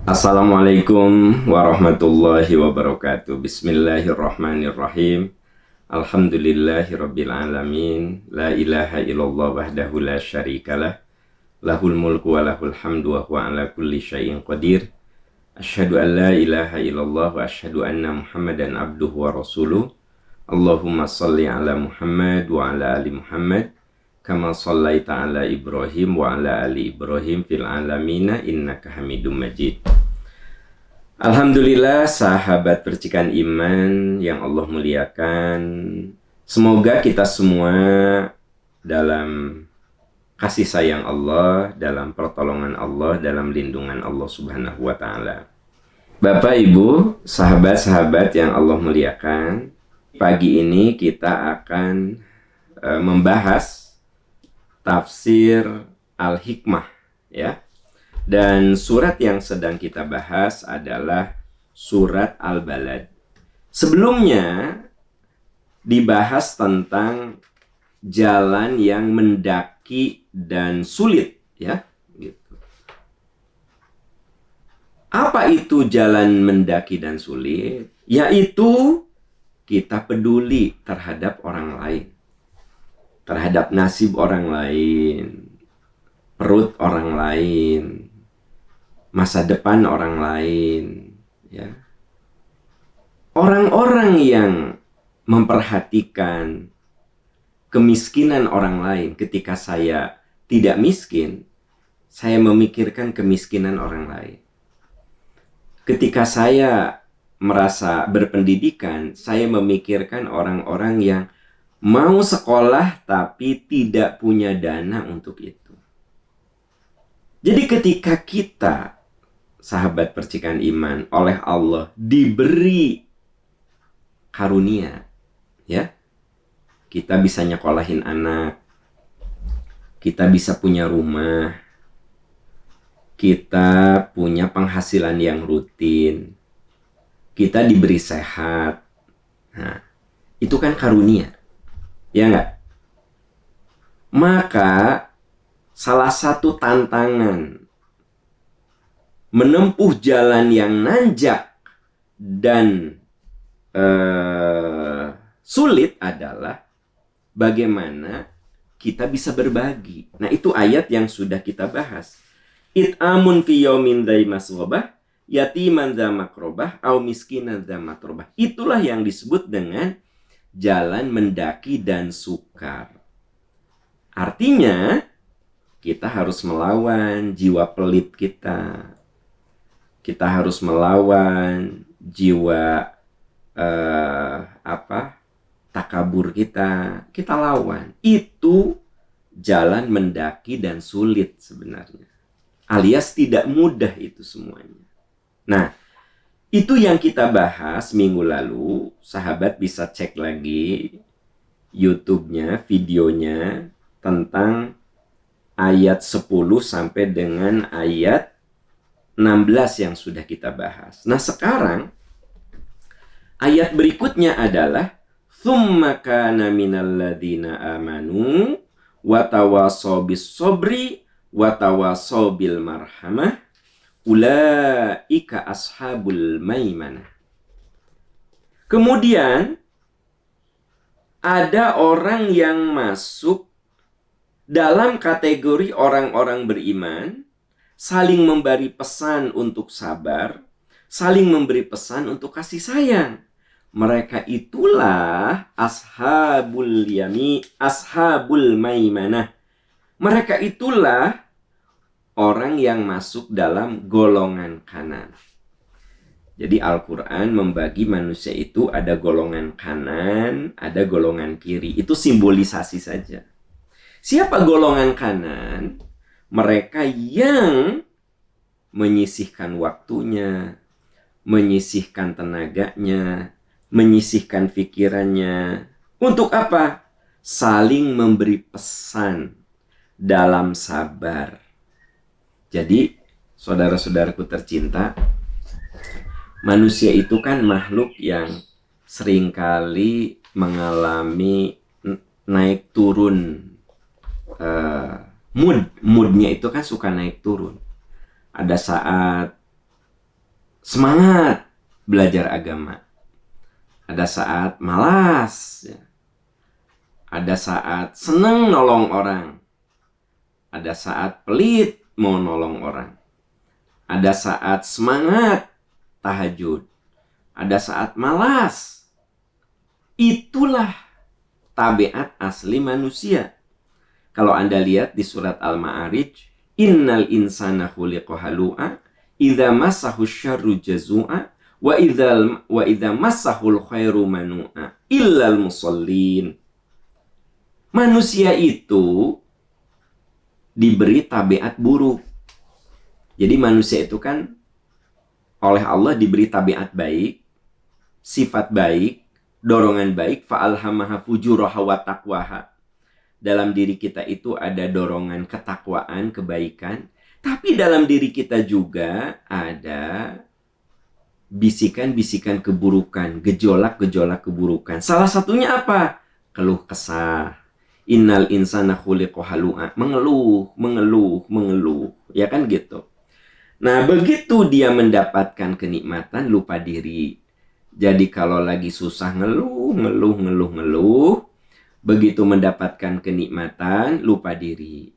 Assalamualaikum warahmatullahi wabarakatuh. Bismillahirrahmanirrahim. Alhamdulillahirabbil alamin. La ilaha illallah wahdahu la syarikalah. Lahul mulku wa lahul hamdu wa huwa ala kulli syai'in qadir. Asyhadu an la ilaha illallah wa asyhadu anna Muhammadan abduhu wa rasuluh. Allahumma shalli ala Muhammad wa ala ali Muhammad kama shallaita ala Ibrahim wa ala ali Ibrahim fil alamina innaka Hamidum Majid. Alhamdulillah, sahabat percikan iman yang Allah muliakan. Semoga kita semua dalam kasih sayang Allah, dalam pertolongan Allah, dalam lindungan Allah Subhanahu wa taala. Bapak, Ibu, sahabat-sahabat yang Allah muliakan, pagi ini kita akan membahas tafsir Al-Hikmah, ya. Dan surat yang sedang kita bahas adalah surat Al-Balad. Sebelumnya dibahas tentang jalan yang mendaki dan sulit, ya, gitu. Apa itu jalan mendaki dan sulit? Yaitu kita peduli terhadap orang lain, terhadap nasib orang lain, perut orang lain, masa depan orang lain, ya. Orang-orang yang memperhatikan kemiskinan orang lain. Ketika saya tidak miskin, saya memikirkan kemiskinan orang lain. Ketika saya merasa berpendidikan, saya memikirkan orang-orang yang mau sekolah tapi tidak punya dana untuk itu. Jadi ketika kita, sahabat percikan iman, oleh Allah diberi karunia, ya, kita bisa nyekolahin anak, kita bisa punya rumah, kita punya penghasilan yang rutin, kita diberi sehat. Nah, itu kan karunia, ya enggak? Maka salah satu tantangan menempuh jalan yang nanjak dan sulit adalah bagaimana kita bisa berbagi. Nah, itu ayat yang sudah kita bahas. It'amun fi yaumin dzai masghobah yatiman dza makrobah au miskinan dza matrobah. Itulah yang disebut dengan jalan mendaki dan sukar. Artinya kita harus melawan jiwa pelit kita. Kita harus melawan jiwa takabur kita. Kita lawan. Itu jalan mendaki dan sulit sebenarnya. Alias tidak mudah itu semuanya. Nah, itu yang kita bahas minggu lalu. Sahabat bisa cek lagi YouTube-nya, videonya tentang ayat 10 sampai dengan ayat 16 yang sudah kita bahas. Nah, sekarang ayat berikutnya adalah tsumma kana minal ladzina amanu wa tawassaw bis sabri wa tawassaw bil marhamah ulaika ashabul maimanah. Kemudian ada orang yang masuk dalam kategori orang-orang beriman, saling memberi pesan untuk sabar, saling memberi pesan untuk kasih sayang. Mereka itulah ashabul maimanah. Mereka itulah orang yang masuk dalam golongan kanan. Jadi Al-Quran membagi manusia itu ada golongan kanan, ada golongan kiri. Itu simbolisasi saja. Siapa golongan kanan? Mereka yang menyisihkan waktunya, menyisihkan tenaganya, menyisihkan pikirannya. Untuk apa? Saling memberi pesan dalam sabar. Jadi, saudara-saudaraku tercinta, manusia itu kan makhluk yang seringkali mengalami naik turun moodnya itu kan suka naik turun. Ada saat semangat belajar agama. Ada saat malas, ya. Ada saat seneng nolong orang. Ada saat pelit mau nolong orang. Ada saat semangat tahajud. Ada saat malas. Itulah tabiat asli manusia. Kalau Anda lihat di surat Al-Ma'arij, innal insana khuliqa halu'a, idza massahu syarru jazu'a, wa idza massahul khairu manu'a, illal musallin. Manusia itu diberi tabiat buruk. Jadi manusia itu kan oleh Allah diberi tabiat baik, sifat baik, dorongan baik, fa'alhamaha fujuraha wa taqwaha. Dalam diri kita itu ada dorongan ketakwaan, kebaikan, tapi dalam diri kita juga ada bisikan-bisikan keburukan, gejolak-gejolak keburukan. Salah satunya apa? Keluh kesah. Innal insana khuliqa halu'a. Mengeluh. Ya kan gitu. Nah, begitu dia mendapatkan kenikmatan, lupa diri. Jadi kalau lagi susah ngeluh. Begitu mendapatkan kenikmatan, lupa diri.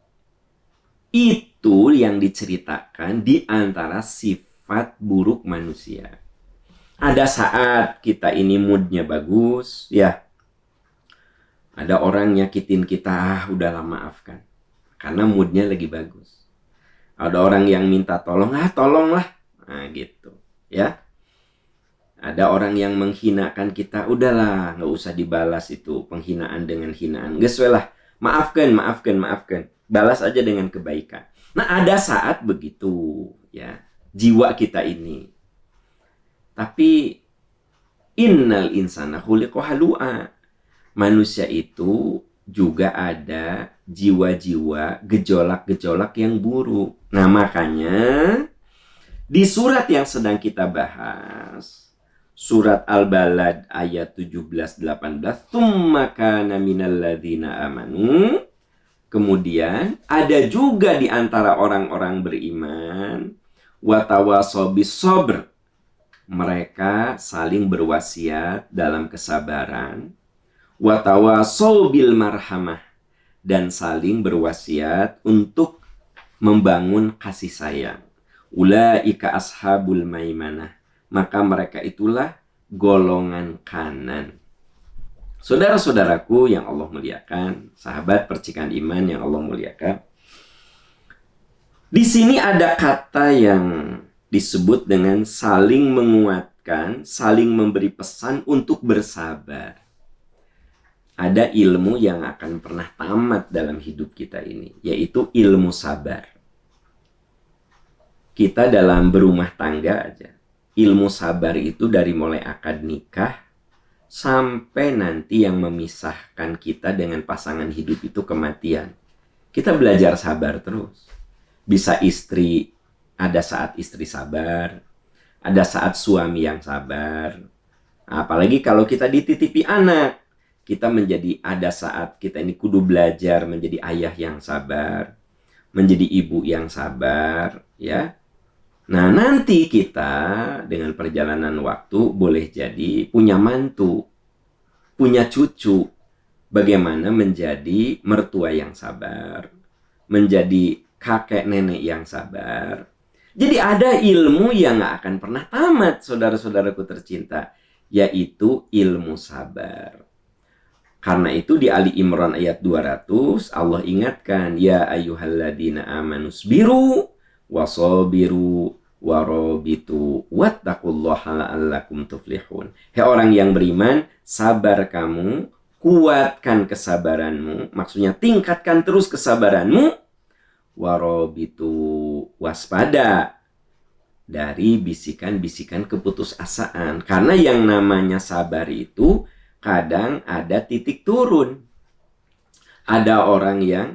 Itu yang diceritakan di antara sifat buruk manusia. Ada saat kita ini moodnya bagus, ya. Ada orang nyakitin kita, udahlah maafkan. Karena moodnya lagi bagus. Ada orang yang minta tolong, tolonglah. Nah gitu, ya. Ada orang yang menghinakan kita, udahlah, nggak usah dibalas itu penghinaan dengan hinaan. Geswelah, maafkan. Balas aja dengan kebaikan. Nah ada saat begitu, ya, jiwa kita ini. Tapi innal insana khuliqa halu'a. Manusia itu juga ada jiwa-jiwa gejolak-gejolak yang buruk. Nah makanya di surat yang sedang kita bahas, surat Al-Balad ayat 17-18, tsumma kana minal ladzina amanu. Kemudian ada juga di antara orang-orang beriman, wa tawasaw bis sabr. Mereka saling berwasiat dalam kesabaran. Wa tawasaw bil marhamah, dan saling berwasiat untuk membangun kasih sayang. Ulaika ashabul maimanah, maka mereka itulah golongan kanan. Saudara-saudaraku yang Allah muliakan, sahabat percikan iman yang Allah muliakan. Di sini ada kata yang disebut dengan saling menguatkan, saling memberi pesan untuk bersabar. Ada ilmu yang akan pernah tamat dalam hidup kita ini, yaitu ilmu sabar. Kita dalam berumah tangga aja, ilmu sabar itu dari mulai akad nikah sampai nanti yang memisahkan kita dengan pasangan hidup itu kematian. Kita belajar sabar terus. Bisa istri, ada saat istri sabar, ada saat suami yang sabar. Apalagi kalau kita dititipi anak, kita ada saat kita ini kudu belajar menjadi ayah yang sabar, menjadi ibu yang sabar, ya. Nah, nanti kita dengan perjalanan waktu boleh jadi punya mantu, punya cucu. Bagaimana menjadi mertua yang sabar, menjadi kakek nenek yang sabar. Jadi ada ilmu yang gak akan pernah tamat, saudara-saudaraku tercinta, yaitu ilmu sabar. Karena itu di Ali Imran ayat 200 Allah ingatkan, ya ayyuhalladzina amanusbiru wasabiru warabitu wattaqullaha la'allakum tuflihun. Hei orang yang beriman, sabar kamu, kuatkan kesabaranmu, maksudnya tingkatkan terus kesabaranmu, warabitu, waspada dari bisikan-bisikan keputusasaan. Karena yang namanya sabar itu kadang ada titik turun. Ada orang yang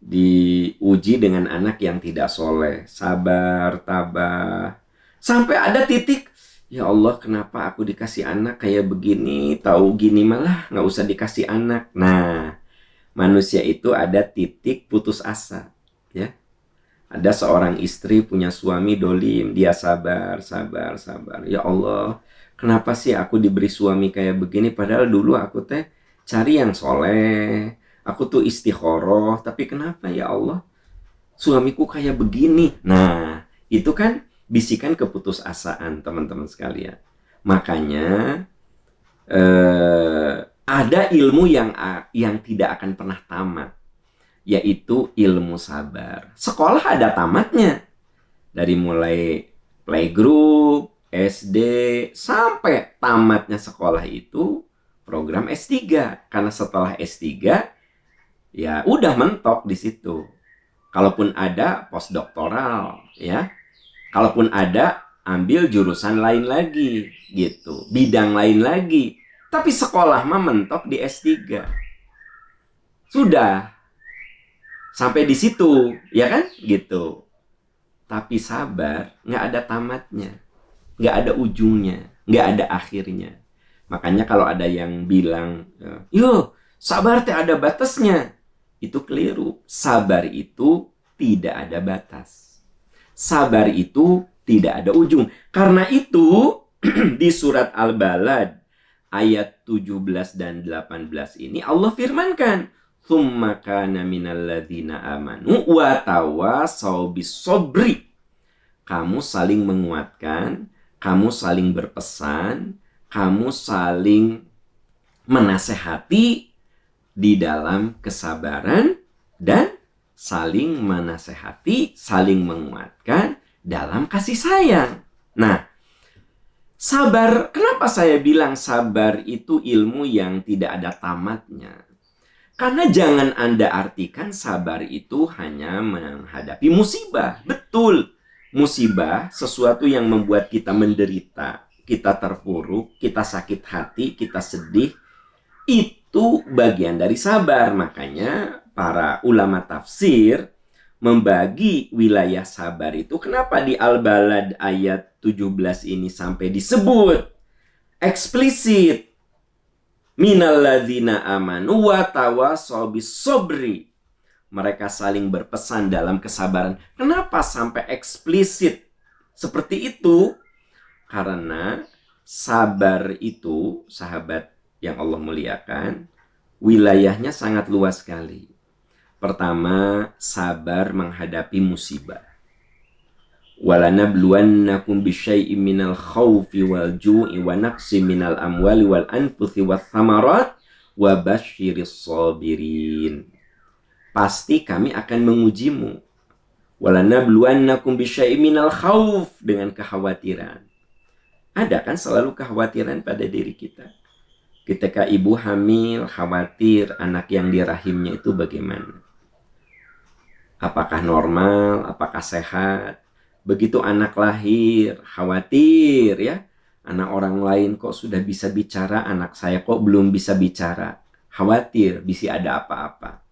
diuji dengan anak yang tidak soleh, sabar, tabah, sampai ada titik, ya Allah kenapa aku dikasih anak kayak begini, tahu gini malah nggak usah dikasih anak. Nah, manusia itu ada titik putus asa, ya. Ada seorang istri punya suami dolim, dia sabar, sabar, sabar. Ya Allah, kenapa sih aku diberi suami kayak begini? Padahal dulu aku teh cari yang soleh, aku tuh istikharah, tapi kenapa ya Allah suamiku kayak begini? Nah, itu kan bisikan keputusasaan teman-teman sekalian. Makanya ada ilmu yang tidak akan pernah tamat, yaitu ilmu sabar. Sekolah ada tamatnya. Dari mulai playgroup, SD, sampai tamatnya sekolah itu program S3. Karena setelah S3, ya udah mentok di situ. Kalaupun ada postdoktoral, ya. Kalaupun ada, ambil jurusan lain lagi, gitu. Bidang lain lagi. Tapi sekolah mah mentok di S3. Sudah. Sampai di situ, ya kan? Gitu. Tapi sabar, nggak ada tamatnya. Nggak ada ujungnya. Nggak ada akhirnya. Makanya kalau ada yang bilang, yo, sabar teh ada batasnya. Itu keliru. Sabar itu tidak ada batas. Sabar itu tidak ada ujung. Karena itu, di surat Al-Balad, ayat 17 dan 18 ini, Allah firmankan, "Tsumma kana minal ladzina amanu wa tawasaw bis-sabri." Kamu saling menguatkan, kamu saling berpesan, kamu saling menasehati di dalam kesabaran, dan saling menasehati, saling menguatkan dalam kasih sayang. Nah, sabar, kenapa saya bilang sabar itu ilmu yang tidak ada tamatnya? Karena jangan Anda artikan sabar itu hanya menghadapi musibah. Betul, musibah sesuatu yang membuat kita menderita, kita terpuruk, kita sakit hati, kita sedih, itu bagian dari sabar. Makanya para ulama tafsir membagi wilayah sabar itu. Kenapa di Al-Balad ayat 17 ini sampai disebut eksplisit, minalladzina amanu wa tawasaw bis-sabri. Mereka saling berpesan dalam kesabaran. Kenapa sampai eksplisit seperti itu? Karena sabar itu, sahabat yang Allah muliakan, wilayahnya sangat luas sekali. Pertama, sabar menghadapi musibah. Walanabluwannakum bisyai'im minal khawfi wal ju'i wa naqsi minal amwali wal anfusi was samarat wa basyiris sabirin. Pasti kami akan mengujimu. Walanabluwannakum bisyai'im minal khawf, dengan kekhawatiran. Ada kan selalu kekhawatiran pada diri kita. Ketika ibu hamil, khawatir anak yang di rahimnya itu bagaimana. Apakah normal, apakah sehat. Begitu anak lahir, khawatir ya. Anak orang lain kok sudah bisa bicara, anak saya kok belum bisa bicara. Khawatir, bisa ada apa-apa.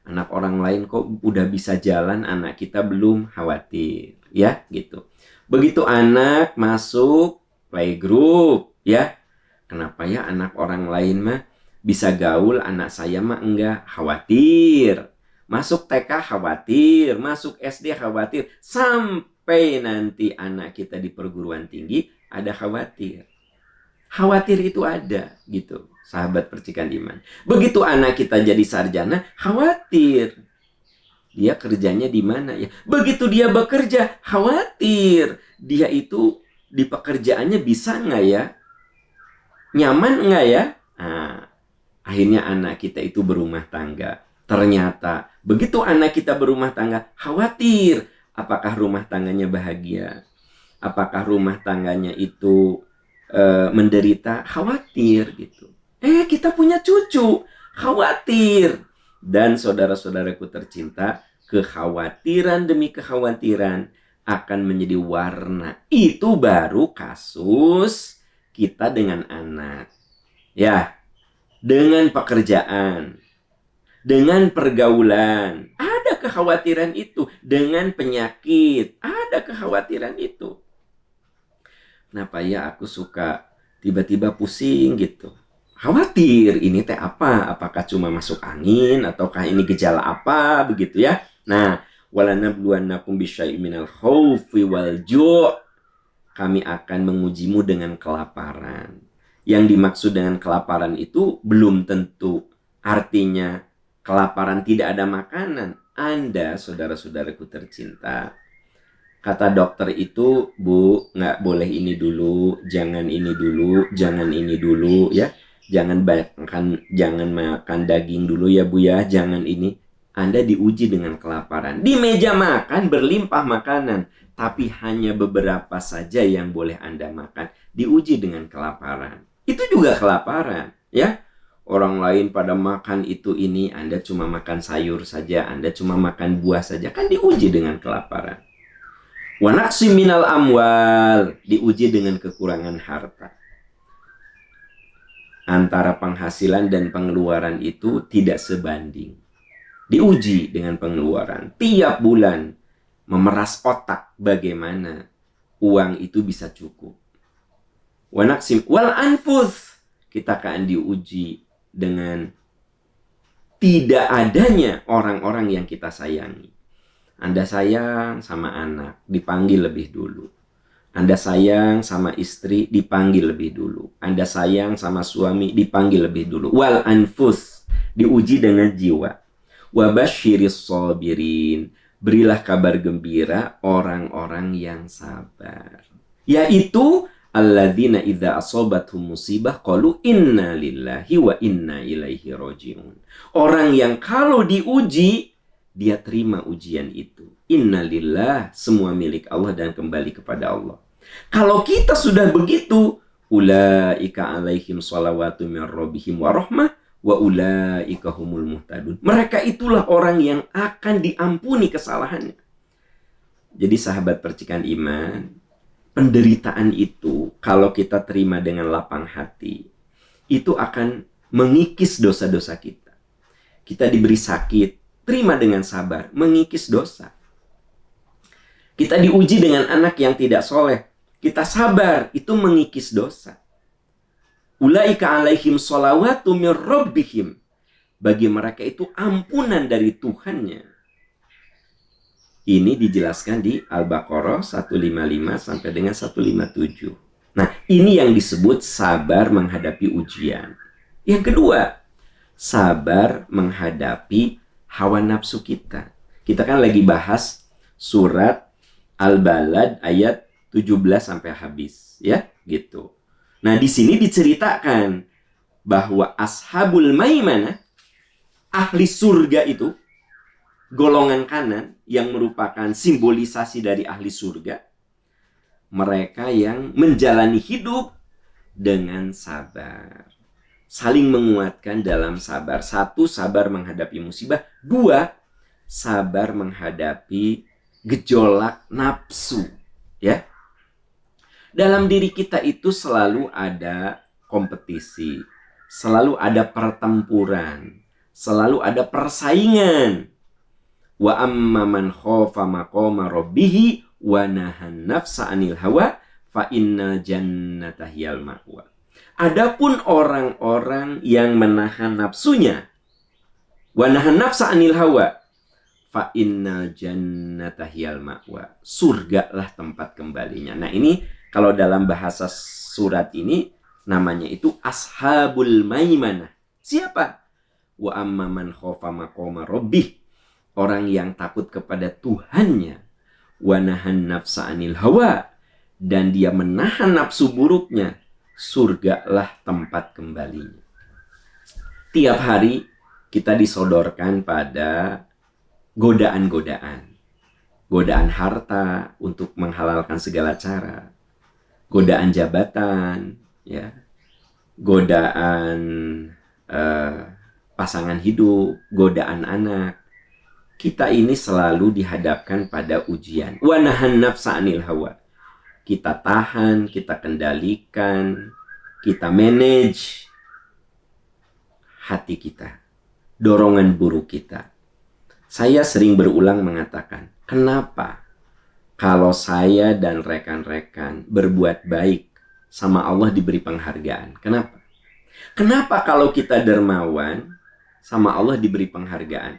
Anak orang lain kok udah bisa jalan, anak kita belum, khawatir. Ya, gitu. Begitu anak masuk playgroup, ya. Kenapa ya anak orang lain mah bisa gaul, anak saya mah enggak, khawatir. Masuk TK khawatir, masuk SD khawatir, sampai nanti anak kita di perguruan tinggi ada khawatir. Khawatir itu ada, gitu, sahabat percikan iman. Begitu anak kita jadi sarjana, khawatir. Dia kerjanya di mana ya? Begitu dia bekerja, khawatir. Dia itu di pekerjaannya bisa nggak ya? Nyaman nggak ya? Nah, akhirnya anak kita itu berumah tangga. Ternyata begitu anak kita berumah tangga, khawatir. Apakah rumah tangganya bahagia? Apakah rumah tangganya itu menderita? Khawatir gitu. Kita punya cucu, khawatir. Dan saudara-saudaraku tercinta, kekhawatiran demi kekhawatiran akan menjadi warna. Itu baru kasus kita dengan anak. Ya, dengan pekerjaan, dengan pergaulan, ada kekhawatiran itu. Dengan penyakit, ada kekhawatiran itu. Kenapa ya aku suka tiba-tiba pusing gitu? Khawatir, ini teh apa? Apakah cuma masuk angin? Ataukah ini gejala apa? Begitu ya. Nah, Walanabluwannakum bisyai'in minal khaufi wal ju'. Kami akan mengujimu dengan kelaparan. Yang dimaksud dengan kelaparan itu belum tentu artinya kelaparan tidak ada makanan. Anda, saudara-saudaraku tercinta, kata dokter itu, Bu, nggak boleh ini dulu, jangan ini dulu, jangan ini dulu, ya. Jangan makan daging dulu ya, Bu, ya. Jangan ini. Anda diuji dengan kelaparan. Di meja makan berlimpah makanan, tapi hanya beberapa saja yang boleh Anda makan. Diuji dengan kelaparan. Itu juga kelaparan, ya. Orang lain pada makan itu ini, Anda cuma makan sayur saja, Anda cuma makan buah saja, kan diuji dengan kelaparan. Wa naqsim minal amwal, diuji dengan kekurangan harta. Antara penghasilan dan pengeluaran itu tidak sebanding. Diuji dengan pengeluaran. Tiap bulan memeras otak bagaimana uang itu bisa cukup. Wa naqsim wal anfus, kita akan diuji dengan tidak adanya orang-orang yang kita sayangi. Anda sayang sama anak, dipanggil lebih dulu. Anda sayang sama istri, dipanggil lebih dulu. Anda sayang sama suami, dipanggil lebih dulu. Wal anfus, diuji dengan jiwa. Wabasyiris sabirin, berilah kabar gembira orang-orang yang sabar. Yaitu alladzina idza asobathum musibah qalu inna lillahi wa inna ilaihi rajiun. Orang yang kalau diuji, dia terima ujian itu. Innalillah, semua milik Allah dan kembali kepada Allah. Kalau kita sudah begitu, ulaika alaihim salawatu min rabbihim wa rahmah wa ulaika humul muhtadun. Mereka itulah orang yang akan diampuni kesalahannya. Jadi sahabat percikan iman, penderitaan itu kalau kita terima dengan lapang hati, itu akan mengikis dosa-dosa kita. Kita diberi sakit, terima dengan sabar, mengikis dosa. Kita diuji dengan anak yang tidak soleh, kita sabar, itu mengikis dosa. Ulaika alaihim sholawatu mir rabbihim, bagi mereka itu ampunan dari Tuhannya. Ini dijelaskan di Al-Baqarah 155 sampai dengan 157. Nah, ini yang disebut sabar menghadapi ujian. Yang kedua, sabar menghadapi hawa nafsu kita. Kita kan lagi bahas surat Al-Balad ayat 17 sampai habis, ya, gitu. Nah, di sini diceritakan bahwa ashabul maimanah, ahli surga itu, golongan kanan yang merupakan simbolisasi dari ahli surga, mereka yang menjalani hidup dengan sabar. Saling menguatkan dalam sabar. Satu, sabar menghadapi musibah. Dua, sabar menghadapi gejolak nafsu. Ya, dalam diri kita itu selalu ada kompetisi, selalu ada pertempuran, selalu ada persaingan. Wa amma man khofa maqama rabbih wa nahan nafsa 'anil hawa fa innal jannata hiyal ma'wa. Adapun orang-orang yang menahan nafsunya, wa nahan nafsa 'anil hawa, fa innal jannata hiyal ma'wa. Surgalah tempat kembalinya. Nah, ini kalau dalam bahasa surat ini namanya itu ashabul maimanah. Siapa? Wa amma man khofa maqama rabbih, orang yang takut kepada Tuhannya, wa nahan nafsa 'anil hawa, dan dia menahan nafsu buruknya, surgalah tempat kembalinya. Tiap hari kita disodorkan pada godaan-godaan. Godaan harta untuk menghalalkan segala cara. Godaan jabatan, ya. Godaan pasangan hidup, godaan anak. Kita ini selalu dihadapkan pada ujian. Wa nahan nafsa 'anil hawa. Kita tahan, kita kendalikan, kita manage hati kita, dorongan buruk kita. Saya sering berulang mengatakan, kenapa kalau saya dan rekan-rekan berbuat baik sama Allah diberi penghargaan? Kenapa? Kenapa kalau kita dermawan sama Allah diberi penghargaan?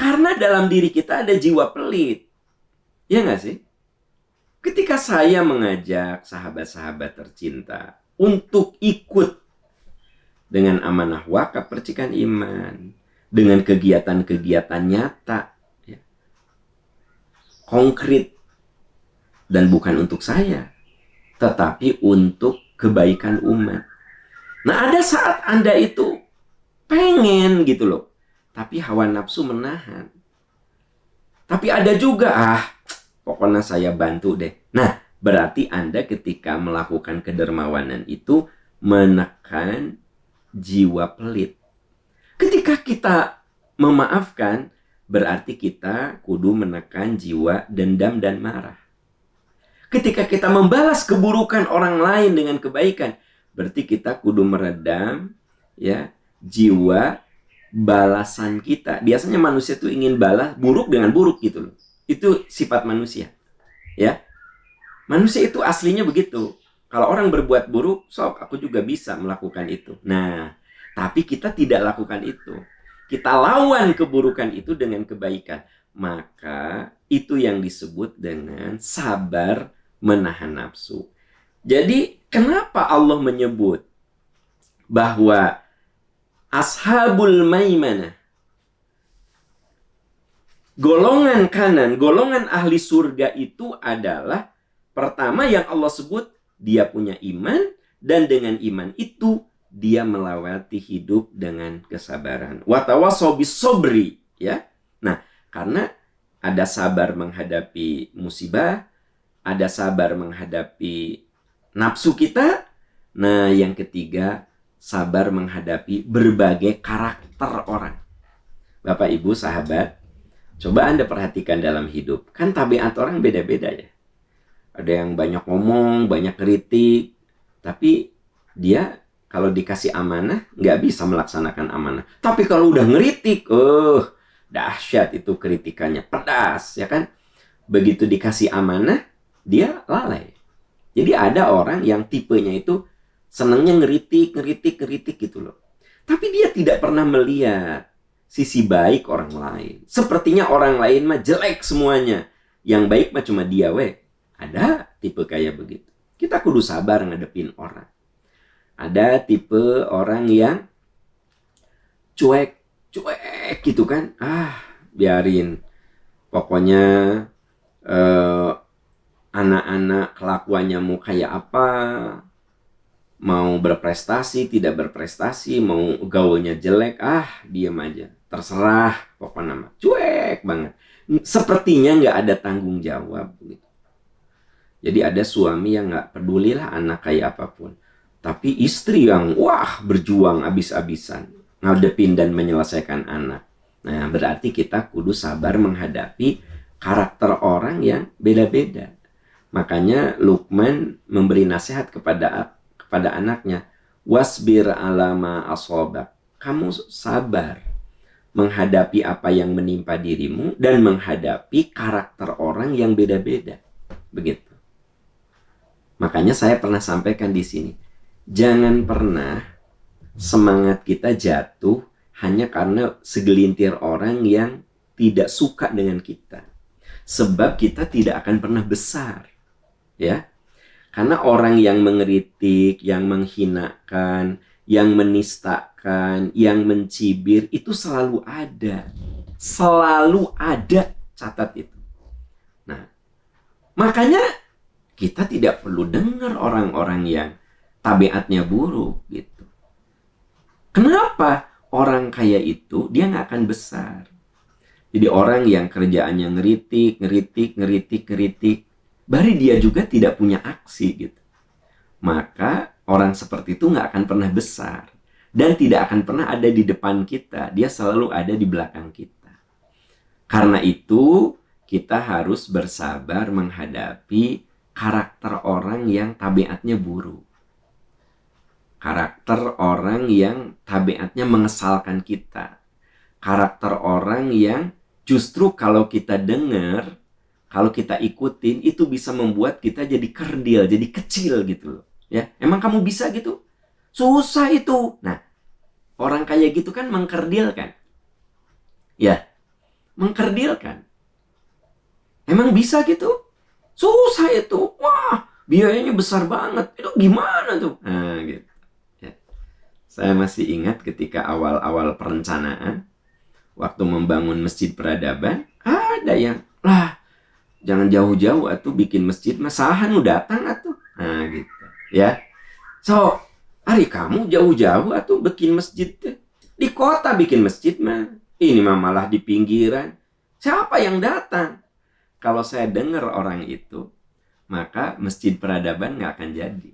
Karena dalam diri kita ada jiwa pelit. Ya nggak sih? Ketika saya mengajak sahabat-sahabat tercinta untuk ikut dengan amanah wakaf percikan iman, dengan kegiatan-kegiatan nyata, ya, konkret, dan bukan untuk saya, tetapi untuk kebaikan umat. Nah, ada saat Anda itu pengen gitu loh, tapi hawa nafsu menahan. Tapi ada juga, pokoknya saya bantu deh. Nah, berarti Anda ketika melakukan kedermawanan itu menekan jiwa pelit. Ketika kita memaafkan, berarti kita kudu menekan jiwa dendam dan marah. Ketika kita membalas keburukan orang lain dengan kebaikan, berarti kita kudu meredam ya jiwa balasan kita. Biasanya manusia tuh ingin balas buruk dengan buruk gitu loh. Itu sifat manusia. Ya. Manusia itu aslinya begitu. Kalau orang berbuat buruk, sok aku juga bisa melakukan itu. Nah, tapi kita tidak lakukan itu. Kita lawan keburukan itu dengan kebaikan. Maka itu yang disebut dengan sabar menahan nafsu. Jadi, kenapa Allah menyebut bahwa Ashabul Maimanah, golongan kanan, golongan ahli surga itu adalah pertama yang Allah sebut, dia punya iman, dan dengan iman itu dia melewati hidup dengan kesabaran. Watawassaw bis-sabri, ya. Nah, karena ada sabar menghadapi musibah, ada sabar menghadapi nafsu kita. Nah, yang ketiga, sabar menghadapi berbagai karakter orang. Bapak, Ibu, sahabat, coba Anda perhatikan dalam hidup. Kan tabiat orang beda-beda ya. Ada yang banyak ngomong, banyak kritik. Tapi dia kalau dikasih amanah, nggak bisa melaksanakan amanah. Tapi kalau udah ngeritik, dahsyat itu kritikannya. Pedas, ya kan? Begitu dikasih amanah, dia lalai. Jadi ada orang yang tipenya itu senangnya ngeritik gitu loh. Tapi dia tidak pernah melihat sisi baik orang lain. Sepertinya orang lain mah jelek semuanya. Yang baik mah cuma dia, Ada tipe kayak begitu. Kita kudu sabar ngadepin orang. Ada tipe orang yang cuek gitu kan. Biarin. Pokoknya anak-anak kelakuannya mau kayak apa, mau berprestasi, tidak berprestasi, mau gaulnya jelek, diam aja. Terserah, pokoknya cuek banget. Sepertinya nggak ada tanggung jawab. Gitu. Jadi ada suami yang nggak pedulilah anak kayak apapun. Tapi istri yang, berjuang abis-abisan. Ngadepin dan menyelesaikan anak. Nah, berarti kita kudu sabar menghadapi karakter orang yang beda-beda. Makanya Luqman memberi nasihat kepada anaknya, wasbir alama asobak. Kamu sabar menghadapi apa yang menimpa dirimu dan menghadapi karakter orang yang beda-beda. Begitu. Makanya saya pernah sampaikan di sini, jangan pernah semangat kita jatuh hanya karena segelintir orang yang tidak suka dengan kita. Sebab kita tidak akan pernah besar. Ya. Karena orang yang mengeritik, yang menghinakan, yang menistakan, yang mencibir, itu selalu ada. Selalu ada, catat itu. Nah, makanya kita tidak perlu dengar orang-orang yang tabiatnya buruk gitu. Kenapa? Orang kayak itu, dia nggak akan besar. Jadi orang yang kerjaannya ngeritik, bari dia juga tidak punya aksi gitu. Maka orang seperti itu nggak akan pernah besar. Dan tidak akan pernah ada di depan kita. Dia selalu ada di belakang kita. Karena itu, kita harus bersabar menghadapi karakter orang yang tabiatnya buruk. Karakter orang yang tabiatnya mengesalkan kita. Karakter orang yang justru kalau kita dengar, kalau kita ikutin, itu bisa membuat kita jadi kerdil, jadi kecil gitu loh. Ya, emang kamu bisa gitu? Susah itu. Nah, orang kayak gitu kan mengkerdilkan. Ya, mengkerdilkan. Emang bisa gitu? Susah itu. Wah, biayanya besar banget. Itu gimana tuh? Nah, gitu. Ya. Saya masih ingat ketika awal-awal perencanaan, waktu membangun Masjid Peradaban, ada yang, lah, jangan jauh-jauh atuh bikin masjid, masahan udah datang atuh. Nah, gitu. Ya. So, hari kamu jauh-jauh atuh bikin masjid. Di kota bikin masjid mah. Ini mah malah di pinggiran. Siapa yang datang? Kalau saya dengar orang itu, maka Masjid Peradaban nggak akan jadi.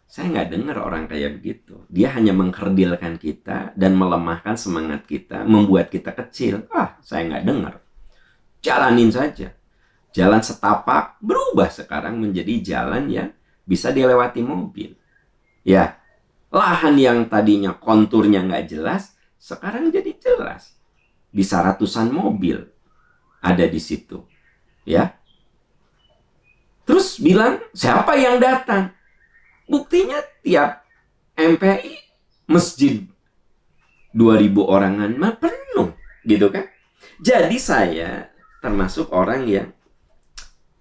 Saya nggak dengar orang kayak begitu. Dia hanya mengkerdilkan kita dan melemahkan semangat kita, membuat kita kecil. Saya nggak dengar. Jalanin saja. Jalan setapak berubah sekarang menjadi jalan yang bisa dilewati mobil. Ya, lahan yang tadinya konturnya nggak jelas, sekarang jadi jelas. Bisa ratusan mobil ada di situ. Ya. Terus bilang, siapa yang datang? Buktinya tiap MPI masjid 2000 orangan mah penuh, gitu kan? Jadi saya termasuk orang yang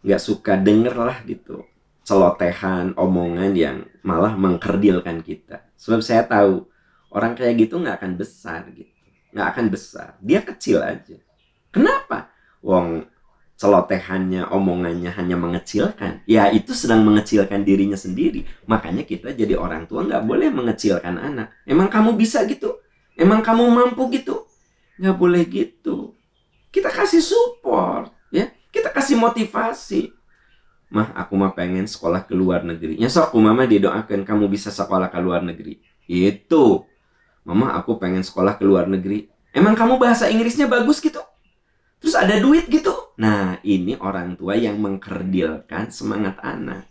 nggak suka denger lah gitu celotehan, omongan yang malah mengkerdilkan kita. Sebab saya tahu orang kayak gitu nggak akan besar gitu, nggak akan besar. Dia kecil aja. Kenapa? Wong celotehannya, omongannya hanya mengecilkan. Ya itu sedang mengecilkan dirinya sendiri. Makanya kita jadi orang tua nggak boleh mengecilkan anak. Emang kamu bisa gitu? Emang kamu mampu gitu? Nggak boleh gitu. Kita kasih support, ya. Kita kasih motivasi. Mah, aku mah pengen sekolah ke luar negeri. Ya sok, mama didoakan kamu bisa sekolah ke luar negeri. Itu. Mama, aku pengen sekolah ke luar negeri. Emang kamu bahasa Inggrisnya bagus gitu? Terus ada duit gitu. Nah, ini orang tua yang mengkerdilkan semangat anak.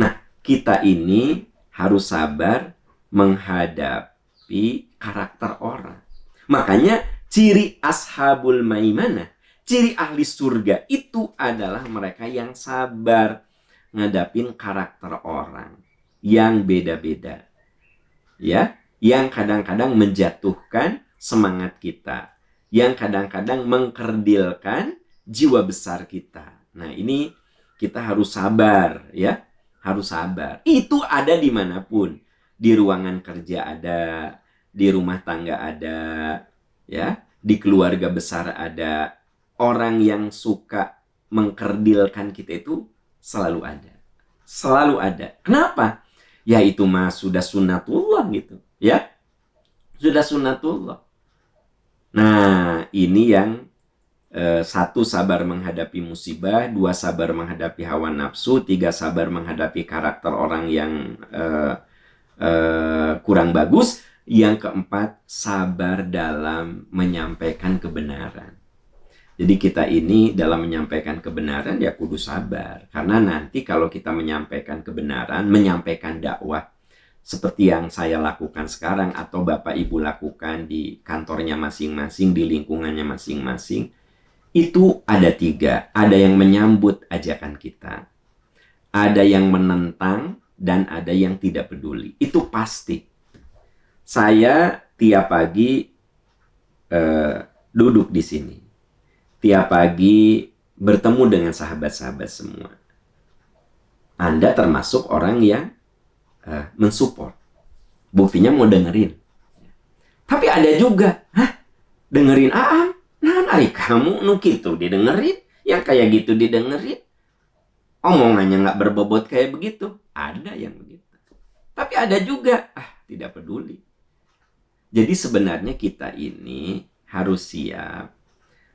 Nah, kita ini harus sabar menghadapi karakter orang. Makanya ciri ashabul maimanah, ciri ahli surga itu adalah mereka yang sabar ngadapin karakter orang yang beda-beda. Ya, yang kadang-kadang menjatuhkan semangat kita, yang kadang-kadang mengkerdilkan jiwa besar kita. Nah, ini kita harus sabar, ya. Harus sabar. Itu ada dimanapun. Di ruangan kerja ada, di rumah tangga ada, ya. Di keluarga besar ada. Orang yang suka mengkerdilkan kita itu selalu ada. Selalu ada. Kenapa? Ya itu mah sudah sunnatullah gitu, ya. Sudah sunnatullah. Nah, ini yang satu, sabar menghadapi musibah, dua, sabar menghadapi hawa nafsu, tiga, sabar menghadapi karakter orang yang kurang bagus, yang keempat, sabar dalam menyampaikan kebenaran. Jadi kita ini dalam menyampaikan kebenaran ya kudu sabar. Karena nanti kalau kita menyampaikan kebenaran, menyampaikan dakwah, seperti yang saya lakukan sekarang atau Bapak Ibu lakukan di kantornya masing-masing, di lingkungannya masing-masing, itu ada tiga. Ada yang menyambut ajakan kita, ada yang menentang, dan ada yang tidak peduli. Itu pasti. Saya tiap pagi duduk di sini. Tiap pagi bertemu dengan sahabat-sahabat semua. Anda termasuk orang yang mensupport. Buktinya mau dengerin. Tapi ada juga, dengerin Aam? Nah, hari kamu nu gitu didengerin, yang kayak gitu didengerin. Omongannya nggak berbobot kayak begitu. Ada yang begitu. Tapi ada juga, tidak peduli. Jadi sebenarnya kita ini harus siap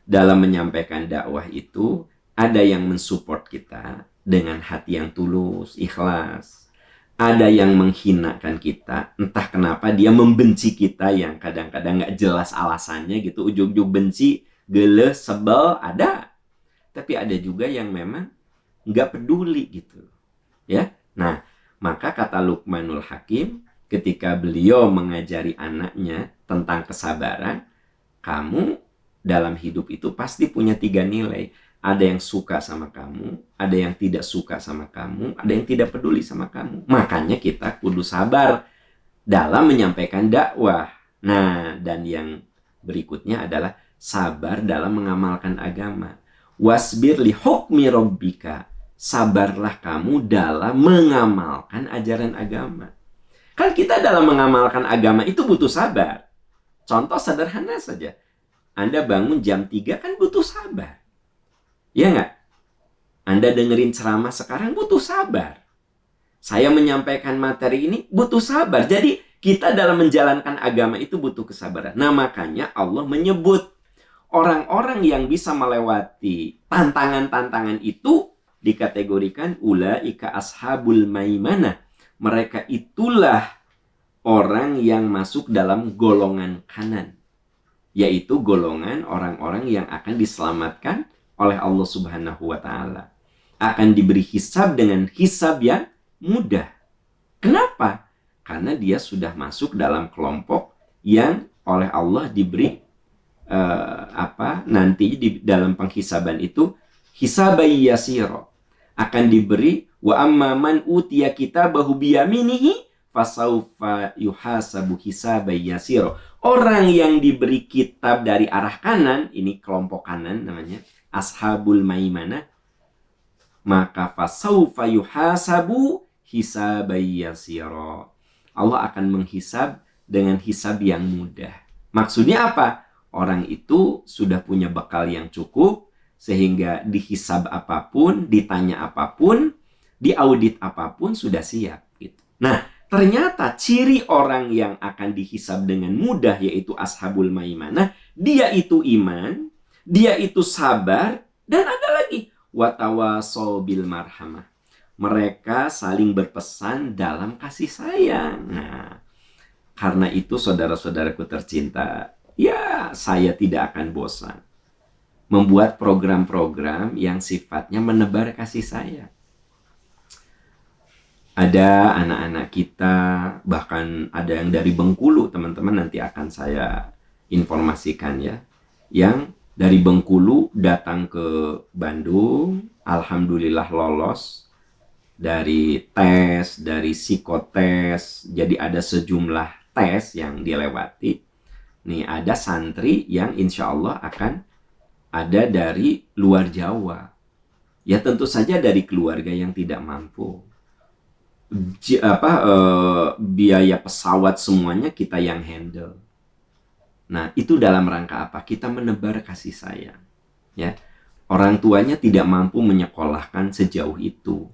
dalam menyampaikan dakwah itu. Ada yang mensupport kita dengan hati yang tulus, ikhlas. Ada yang menghinakan kita, entah kenapa dia membenci kita yang kadang-kadang nggak jelas alasannya gitu, ujug-ujug benci, geles, sebel, ada. Tapi ada juga yang memang nggak peduli gitu, ya. Nah, maka kata Luqmanul Hakim ketika beliau mengajari anaknya tentang kesabaran, kamu dalam hidup itu pasti punya 3 nilai. Ada yang suka sama kamu, ada yang tidak suka sama kamu, ada yang tidak peduli sama kamu. Makanya kita kudu sabar dalam menyampaikan dakwah. Nah, dan yang berikutnya adalah sabar dalam mengamalkan agama. Wasbir li hukmi rabbika, sabarlah kamu dalam mengamalkan ajaran agama. Kan kita dalam mengamalkan agama itu butuh sabar. Contoh sederhana saja. Anda bangun jam 3 kan butuh sabar. Ya nggak? Anda dengerin ceramah sekarang butuh sabar. Saya menyampaikan materi ini butuh sabar. Jadi kita dalam menjalankan agama itu butuh kesabaran. Nah makanya Allah menyebut orang-orang yang bisa melewati tantangan-tantangan itu dikategorikan ulaika ashabul maimanah. Mereka itulah orang yang masuk dalam golongan kanan. Yaitu golongan orang-orang yang akan diselamatkan oleh Allah Subhanahu wa Ta'ala. Akan diberi hisab dengan hisab yang mudah. Kenapa? Karena dia sudah masuk dalam kelompok yang oleh Allah diberi nanti di dalam penghisaban itu hisabai yasiro, akan diberi wa amman utiya kitabahu biyaminihi fasaufa yuhasabu hisabai yasiro. Orang yang diberi kitab dari arah kanan, ini kelompok kanan namanya, ashabul maimanah, maka fasaufa yuhasabu hisabai yasiro. Allah akan menghisab dengan hisab yang mudah. Maksudnya apa? Orang itu sudah punya bekal yang cukup sehingga dihisab apapun, ditanya apapun, diaudit apapun sudah siap gitu. Nah, ternyata ciri orang yang akan dihisab dengan mudah yaitu ashabul maimanah, dia itu iman, dia itu sabar, dan ada lagi watawasau bil marhamah. Mereka saling berpesan dalam kasih sayang. Nah, karena itu saudara-saudaraku tercinta, ya saya tidak akan bosan membuat program-program yang sifatnya menebar kasih sayang. Ada anak-anak kita, bahkan ada yang dari Bengkulu, teman-teman nanti akan saya informasikan ya, yang dari Bengkulu datang ke Bandung, alhamdulillah lolos dari tes, dari psikotes, jadi ada sejumlah tes yang dilewati. Nih ada santri yang insya Allah akan ada dari luar Jawa. Ya tentu saja dari keluarga yang tidak mampu. Biaya pesawat semuanya kita yang handle. Nah itu dalam rangka apa? Kita menebar kasih sayang. Ya, orang tuanya tidak mampu menyekolahkan sejauh itu.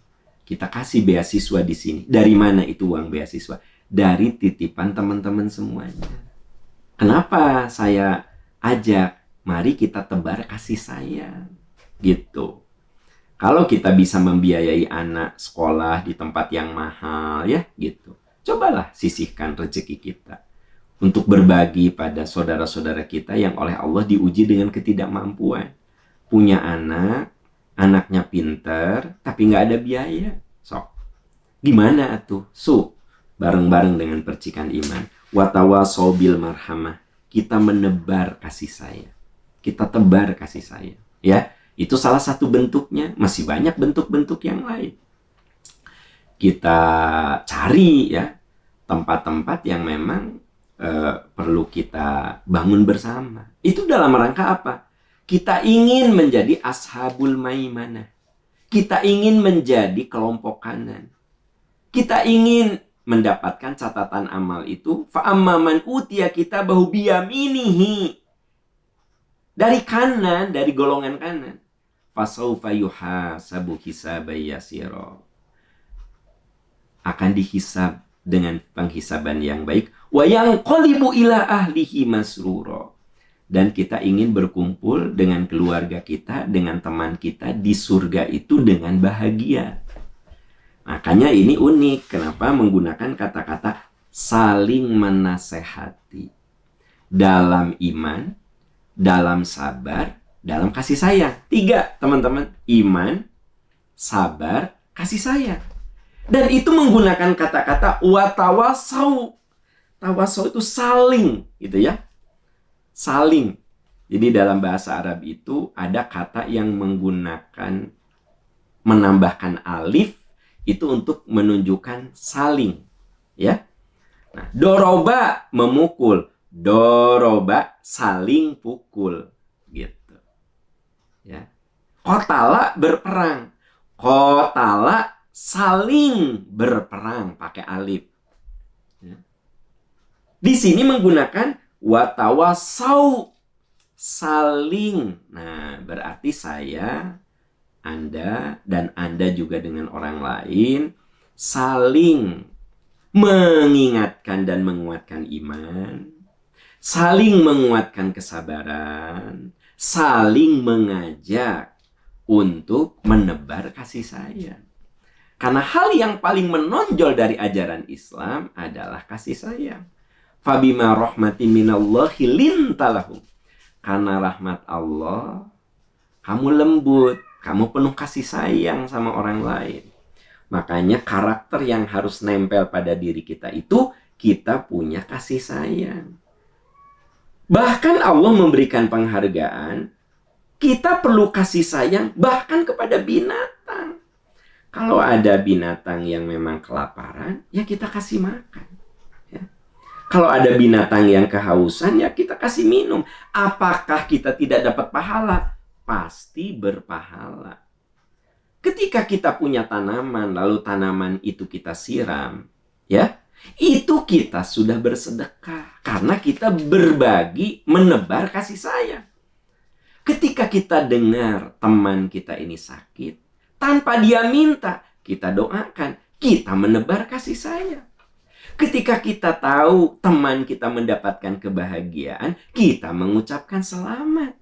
Kita kasih beasiswa di sini. Dari mana itu uang beasiswa? Dari titipan teman-teman semuanya. Kenapa saya ajak? Mari kita tebar kasih sayang. Gitu. Kalau kita bisa membiayai anak sekolah di tempat yang mahal, ya gitu. Cobalah sisihkan rezeki kita untuk berbagi pada saudara-saudara kita yang oleh Allah diuji dengan ketidakmampuan. Punya anak, anaknya pinter, tapi nggak ada biaya. Sok, gimana atuh? Bareng-bareng dengan percikan iman. Watawasau bil marhamah. Kita menebar kasih sayang. Kita tebar kasih sayang. Ya, itu salah satu bentuknya. Masih banyak bentuk-bentuk yang lain. Kita cari ya tempat-tempat yang memang perlu kita bangun bersama. Itu dalam rangka apa? Kita ingin menjadi ashabul maimanah. Kita ingin menjadi kelompok kanan. Kita ingin mendapatkan catatan amal itu. Fa'amman utiya kitabahu biyaminihi. Dari kanan, dari golongan kanan. Fasaufa yuhasabu hisabai yasiro. Akan dihisab dengan penghisaban yang baik. Wa yanqalibu ila ahlihi masruro. Dan kita ingin berkumpul dengan keluarga kita, dengan teman kita di surga itu dengan bahagia. Makanya ini unik. Kenapa menggunakan kata-kata saling menasehati. Dalam iman, dalam sabar, dalam kasih sayang. 3, teman-teman. Iman, sabar, kasih sayang. Dan itu menggunakan kata-kata watawasau. Tawasau itu saling, gitu ya. Saling. Jadi dalam bahasa Arab itu ada kata yang menggunakan, menambahkan alif itu untuk menunjukkan saling, ya. Nah, doroba memukul, doroba saling pukul. gitu. Ya. Qatala berperang. Qatala saling berperang pakai alif. Ya. Di sini menggunakan watawasau, saling. Nah, berarti saya, Anda, dan Anda juga dengan orang lain saling mengingatkan dan menguatkan iman, saling menguatkan kesabaran, saling mengajak untuk menebar kasih sayang. Karena hal yang paling menonjol dari ajaran Islam adalah kasih sayang. Fabima rahmatin minallahi lintalahum. Karena rahmat Allah, kamu lembut, kamu penuh kasih sayang sama orang lain. Makanya karakter yang harus nempel pada diri kita itu, kita punya kasih sayang. Bahkan Allah memberikan penghargaan, kita perlu kasih sayang bahkan kepada binatang. Kalau ada binatang yang memang kelaparan, ya kita kasih makan. Ya. Kalau ada binatang yang kehausan, ya kita kasih minum. Apakah kita tidak dapat pahala? Pasti berpahala. Ketika kita punya tanaman, lalu tanaman itu kita siram, ya, itu kita sudah bersedekah. Karena kita berbagi, menebar kasih sayang. Ketika kita dengar teman kita ini sakit, tanpa dia minta, kita doakan, kita menebar kasih sayang. Ketika kita tahu teman kita mendapatkan kebahagiaan, kita mengucapkan selamat.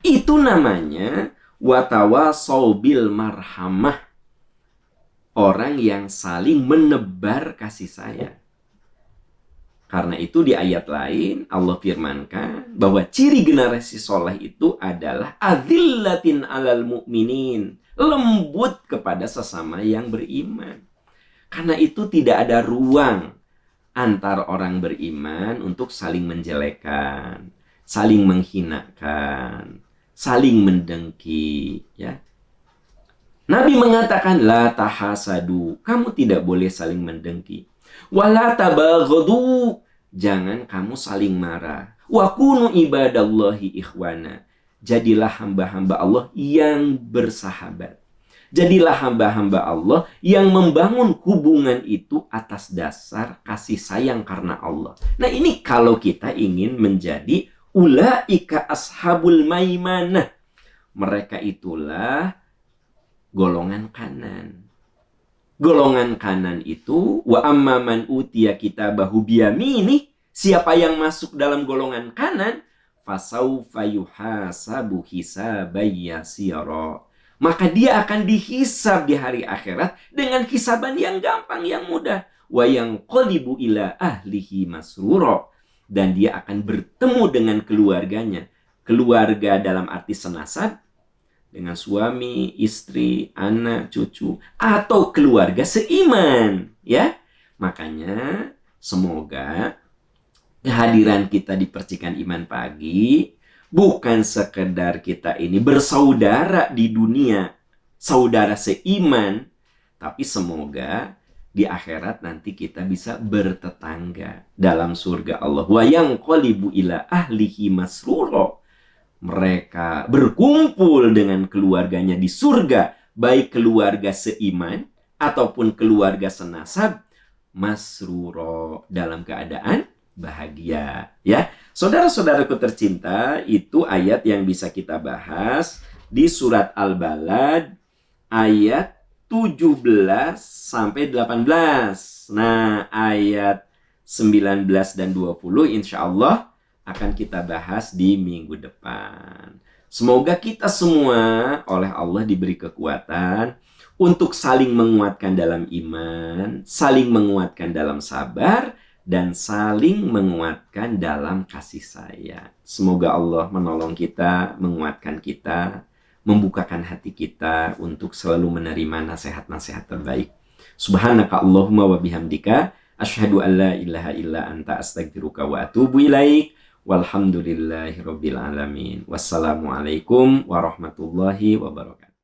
Itu namanya watawasau bil marhamah. Orang yang saling menebar kasih sayang. Karena itu di ayat lain Allah firmankan bahwa ciri generasi soleh itu adalah adzillatin alal mu'minin, lembut kepada sesama yang beriman. Karena itu tidak ada ruang antar orang beriman untuk saling menjelekkan, saling menghinakan, saling mendengki, ya. Nabi mengatakan la tahasadu, kamu tidak boleh saling mendengki. Wala tabaghadu, jangan kamu saling marah. Wa kunu ibadallahi ikhwana, jadilah hamba-hamba Allah yang bersahabat. Jadilah hamba-hamba Allah yang membangun hubungan itu atas dasar kasih sayang karena Allah. Nah, ini kalau kita ingin menjadi ulaika ashabul maimanah. Mereka itulah golongan kanan. Golongan kanan itu wa amman utiya kitabahu biyaminih, siapa yang masuk dalam golongan kanan, fasaufa yuhasabu hisaban yasira, maka dia akan dihisab di hari akhirat dengan hisaban yang gampang, yang mudah. Wa yanqalibu ila ahlihi masrura, dan dia akan bertemu dengan keluarganya. Keluarga dalam arti senasab, dengan suami, istri, anak, cucu, atau keluarga seiman, ya. Makanya semoga kehadiran kita di Percikan Iman Pagi bukan sekedar kita ini bersaudara di dunia, saudara seiman, tapi semoga di akhirat nanti kita bisa bertetangga dalam surga Allah. Wa yanqalibu ila ahlihi masrura, mereka berkumpul dengan keluarganya di surga, baik keluarga seiman ataupun keluarga senasab, masrura, dalam keadaan bahagia, ya. Saudara-saudaraku tercinta, itu ayat yang bisa kita bahas di surat Al-Balad ayat 17 sampai 18. Nah, ayat 19 dan 20 insya Allah akan kita bahas di minggu depan. Semoga kita semua oleh Allah diberi kekuatan untuk saling menguatkan dalam iman, saling menguatkan dalam sabar, dan saling menguatkan dalam kasih sayang. Semoga Allah menolong kita, menguatkan kita, membukakan hati kita untuk selalu menerima nasihat-nasihat terbaik. Subhanaka Allahumma wa bihamdika, asyhadu an la ilaha illa anta, astaghfiruka wa atubu ilaik. Walhamdulillahi rabbil alamin. Wassalamualaikum warahmatullahi wabarakatuh.